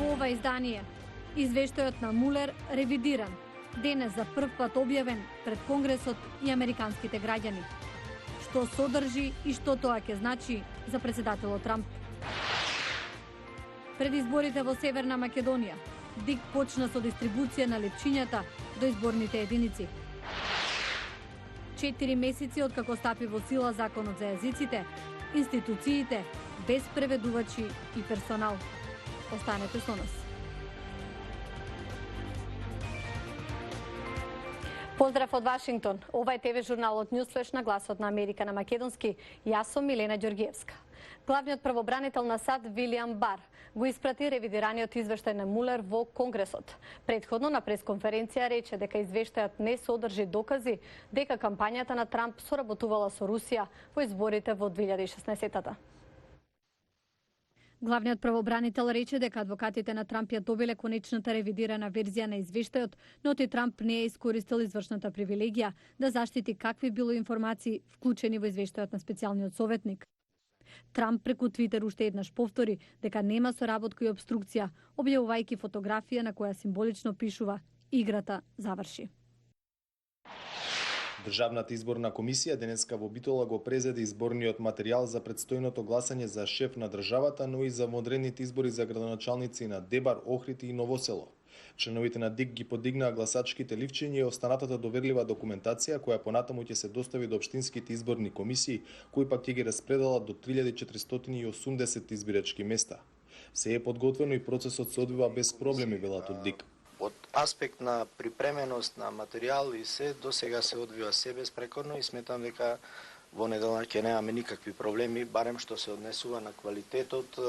Во ова издание, извештајот на Мулер ревидиран, денес за прв пат објавен пред Конгресот и американските граѓани. Што содржи и што тоа ќе значи за председателот Трамп. Пред изборите во Северна Македонија, ДИК почна со дистрибуција на лепчињата до изборните единици. 4 месеци откако стапи во сила законот за јазиците, институциите без преведувачи и персонал. Останете со нас. Поздрав од Вашингтон. Ова е ТВ журналот Ньюсфлеш на гласот на Америка на македонски. Јас сум Милена Ѓоргиевска. Главниот правобранител на САД Вилијам Бар го испрати ревидираниот извештај на Мулер во Конгресот. Претходно на пресконференција рече дека извештајот не содржи докази дека кампањата на Трамп соработувала со Русија во изборите во 2016-та. Главниот правобранител рече дека адвокатите на Трамп ја добиле конечната ревидирана верзија на извештајот, но ти Трамп не е искористил извршната привилегија да заштити какви било информации вклучени во извештајот на специјалниот советник. Трамп преку Твитер уште еднаш повтори дека нема соработка и обструкција, објавувајќи фотографија на која символично пишува "Играта заврши". Државната изборна комисија денеска во Битола го презеде изборниот материјал за предстојното гласање за шеф на државата, но и за модерните избори за градоначалници на Дебар, Охрид и Новосело. Членовите на ДИК ги подигнаа гласачките ливчиња и останатата доверлива документација која понатаму ќе се достави до општинските изборни комисии, кои пак ќе ги распределат до 3480 избирачки места. Се е подготвено и процесот се одвива без проблеми, велат од ДИК. Од аспект на припременост на материјал и се до сега се одвива се безпрекорно и сметам дека во недела ќе немаме никакви проблеми, барем што се однесува на квалитетот,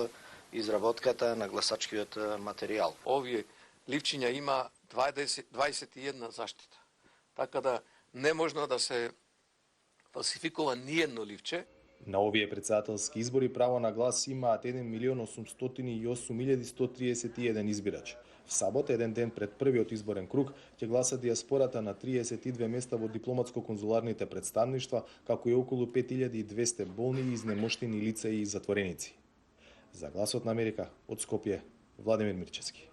изработката на гласачкиот материјал. Овие ливчиња има 21 заштита. Така да не можно да се фалсификува ниедно ливче. На овие председателски избори право на глас имаат 1.808.131 избирач. В сабота, еден ден пред првиот изборен круг, ќе гласа диаспората на 32 места во дипломатско-конзуларните представништва, како и околу 5200 болни и изнемоштени лица и затвореници. За гласот на Америка, од Скопје, Владимир Мирчевски.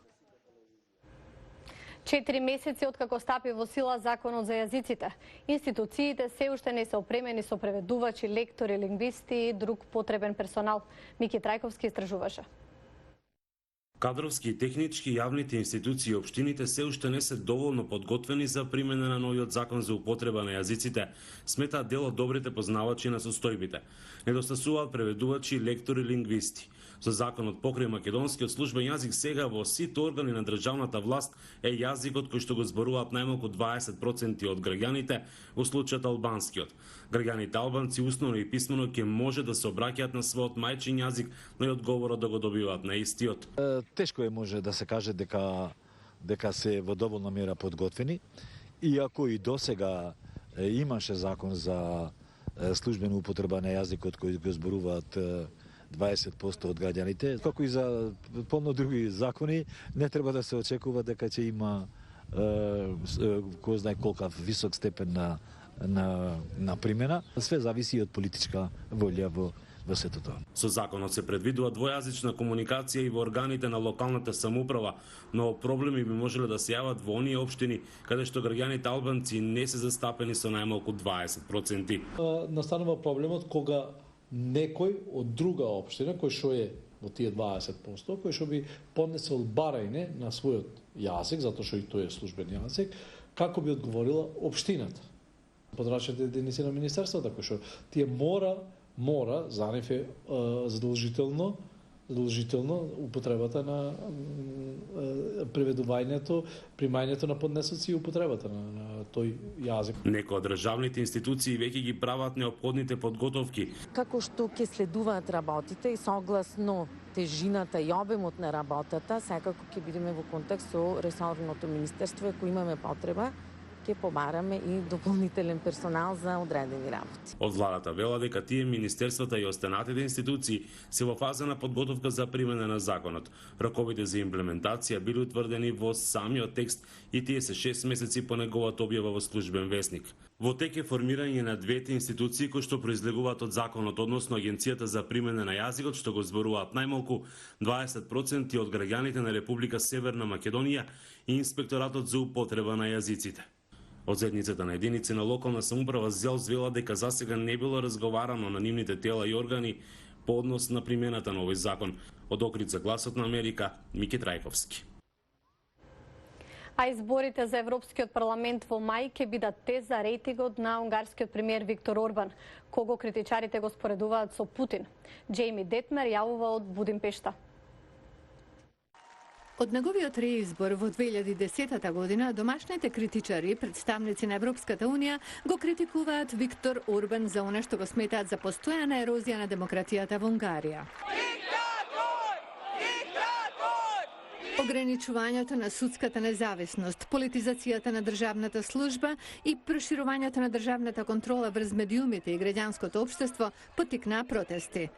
4 месеци откако стапи во сила законот за јазиците, институциите се уште не се опремени со преведувачи, лектори, лингвисти и друг потребен персонал. Мики Трајковски истражуваше. Кадровски и технички јавните институции и општините се уште не се доволно подготвени за примена на новиот закон за употреба на јазиците, сметаат дел од добрите познавачи на состојбите. Недостасуваат преведувачи, лектори, лингвисти. Со законот покрај македонскиот службен јазик сега во сите органи на државната власт е јазикот кој што го зборуваат најмалку 20% од граѓаните, во случајот албанскиот. Граѓаните албанци усно и писмено ќе може да се обраќаат на својот мајчин јазик, но и одговорот да го добиваат на истиот. Тешко е може да се каже дека се во доволна мера подготвени, иако и досега имаше закон за службена употреба на јазикот кој го зборуваат 20% од граѓаните, како и за полно други закони, не треба да се очекува дека ќе има кој знае колка висок степен на примена. Све зависи од политичка волја во сето тоа. Со законот се предвидува двојазична комуникација и во органите на локалната самоуправа, но проблеми би можеле да се јават во оние општини каде што граѓаните албанци не се застапени со најмалку 20%. Настанува проблемот кога некој од друга општина, кој што е во тие 20%, кој што би поднесел барање на својот јазик, затоа што и тој е службен јазик, како би одговорила општината. Подрачните единици на министерството, кој што тие мора за нив е задолжително употребата на преведувањето, примањето на поднесоци и употребата на тој јазик. Некои од државните институции веќе ги прават неопходните подготовки. Како што ќе следуваат работите и согласно тежината и обемот на работата, секако ќе бидеме во контакт со ресорното министерство, ако имаме потреба, ќе побараме и дополнителен персонал за одредени работи. Од владата вела дека тие министерствата и останатите институции се во фаза на подготовка за примена на законот. Роковите за имплементација били утврдени во самиот текст и тие се 6 месеци по неговата објава во службен весник. Во тек е формирање на двете институции кои што произлегуваат од законот, односно Агенцијата за примена на јазикот, што го зборуваат најмалку 20% од граѓаните на Република Северна Македонија и Инспекторатот за употреба на јазиците. Од седницата на единици на локална самоуправа ЗЕЛ звела дека засега не било разговарано на нивните тела и органи по однос на примената на овој закон. Од Охрид за Гласот на Америка, Мики Трајковски. А изборите за Европскиот парламент во мај ќе бидат тест за рейтингот на унгарскиот премиер Виктор Орбан, кого критичарите го споредуваат со Путин. Джейми Детмер јавува од Будимпешта. Од неговиот реизбор во 2010 година, домашните критичари, представници на Европската Унија, го критикуваат Виктор Орбан за она што го сметаат за постојана ерозија на демократијата во Унгарија. Ограничувањето на судската независност, политизацијата на државната служба и проширувањето на државната контрола врз медиумите и граѓанското општество поттикнаа протести.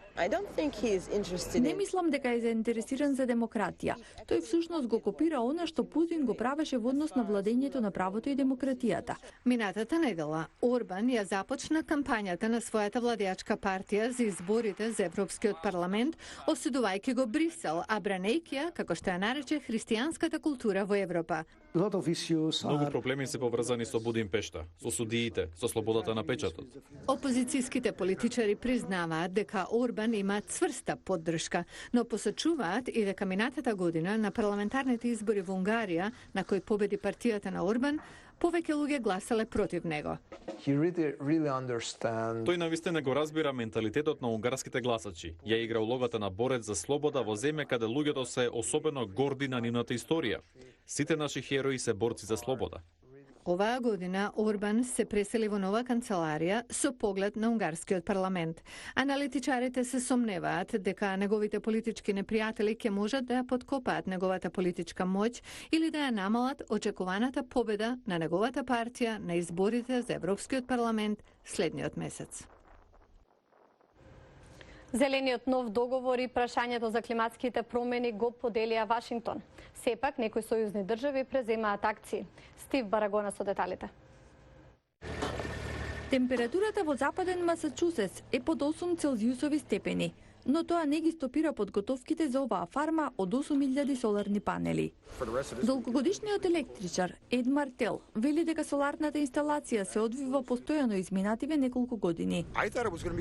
Не мислам дека е заинтересиран за демократија. Тој всушност го копира она што Путин го правеше во однос на владењето на правото и демократијата. Минатата недела Орбан ја започна кампањата на својата владеачка партија за изборите за Европскиот парламент, осудувајќи го Брисел, а бранејќи ја, како што ја нарече, христијанската култура во Европа. Многу проблеми се поврзани со Будимпешта, со судиите, со слободата на печатот. Опозицијските политичари признаваат дека Орбан има цврста поддршка, но посочуваат и дека минатата година на парламентарните избори во Унгарија, на кои победи партијата на Орбан, повеќе луѓе гласале против него. Тој навистина го разбира менталитетот на унгарските гласачи. Ја игра улогата на борец за слобода во земја каде луѓето се особено горди на нивната историја. Сите наши херои се борци за слобода. Оваа година Орбан се пресели во нова канцеларија со поглед на унгарскиот парламент. Аналитичарите се сомневаат дека неговите политички непријатели ќе можат да ја подкопаат неговата политичка моќ или да ја намалат очекуваната победа на неговата партија на изборите за Европскиот парламент следниот месец. Зелениот нов договор и прашањето за климатските промени го поделија Вашингтон. Сепак, некои сојузни држави преземаат акции. Стив Барагона со деталите. Температурата во западен Масачусетс е под 8 целзиусови степени, но тоа не ги стопира подготовките за оваа фарма од 8000 соларни панели. Долгогодишниот електричар Ед Мартел вели дека соларната инсталација се одвива постојано изминативе неколку години.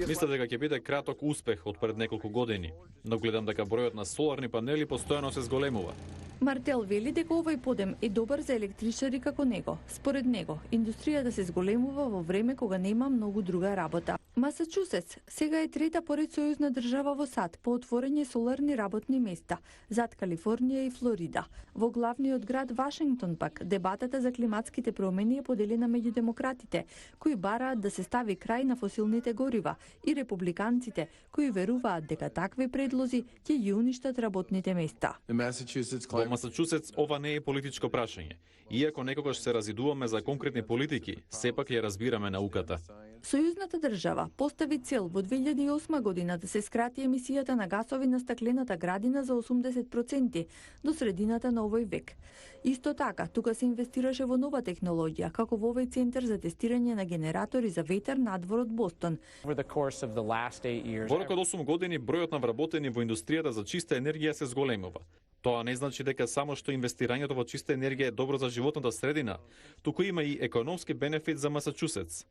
Мислев дека ќе биде краток успех од пред неколку години, но гледам дека бројот на соларни панели постојано се зголемува. Мартел вели дека овој подем е добар за електричари како него. Според него, индустријата се зголемува во време кога нема многу друга работа. Масачусетс сега е трета поред сојузна држава во САД по отворење соларни работни места, зад Калифорнија и Флорида. Во главниот град Вашингтон пак, дебатата за климатските промени е поделена меѓу демократите, кои бараат да се стави крај на фосилните горива, и републиканците, кои веруваат дека такви предлози ќе ги уништат работните места. Во Масачусетс ова не е политичко прашање. Иако некогаш се разидуваме за конкретни политики, сепак ја разбираме науката. Сојузната држава постави цел во 2008 година да се скрати емисијата на гасови на стаклената градина за 80% до средината на овој век. Исто така, тука се инвестираше во нова технологија, како во овој центар за тестирање на генератори за ветер надвор од Бостон. Во рок од 8 години бројот на вработени во индустријата за чиста енергија се зголемува. Тоа не значи дека само што инвестирањето во чиста енергија е добро за животната средина, туку има и економски бенефит за Масачусетс.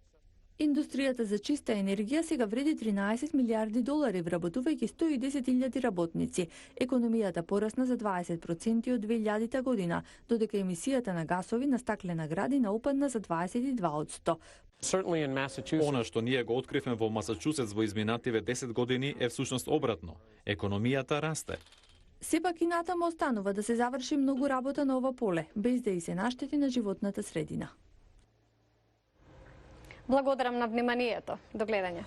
Индустријата за чиста енергија сега вреди 13 милиарди долари, вработувајќи 110.000 работници. Економијата порасна за 20% од 2000 година, додека емисијата на гасови на стаклена градина опадна за 22%. Она што ние го откривме во Масачусетс во изминативе 10 години е всушност обратно. Економијата расте. Сепак и натаму останува да се заврши многу работа на ова поле, без да и се наштети на животната средина. Благодарам на вниманието. До гледање.